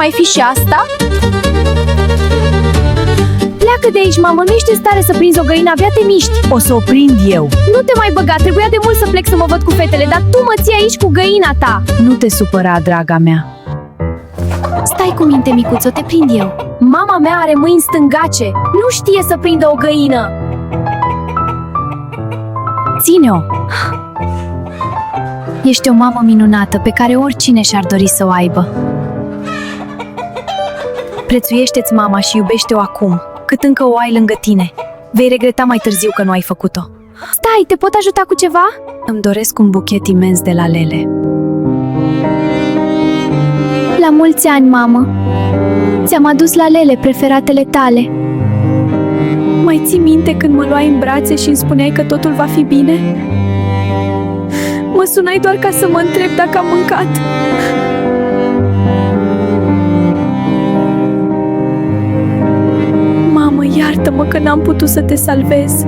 mai fi și asta? Pleacă de aici, mamă, nu ești în stare să prinzi o găină, abia te miști. O să o prind eu. Nu te mai băga, trebuia de mult să plec să mă văd cu fetele, dar tu mă ții aici cu găina ta. Nu te supăra, draga mea. Stai cu minte, micuțo, te prind eu. Mama mea are mâini stângace, nu știe să prindă o găină. Ține-o. Ești o mamă minunată pe care oricine și-ar dori să o aibă. Prețuiește-ți mama și iubește-o acum, cât încă o ai lângă tine. Vei regreta mai târziu că nu ai făcut-o. Stai, te pot ajuta cu ceva? Îmi doresc un buchet imens de la Lele. La mulți ani, mamă! Ți-am adus la Lele preferatele tale. Mai ții minte când mă luai în brațe și îmi spuneai că totul va fi bine? Mă sunai doar ca să mă întreb dacă am mâncat. Mamă, iartă-mă că n-am putut să te salvez.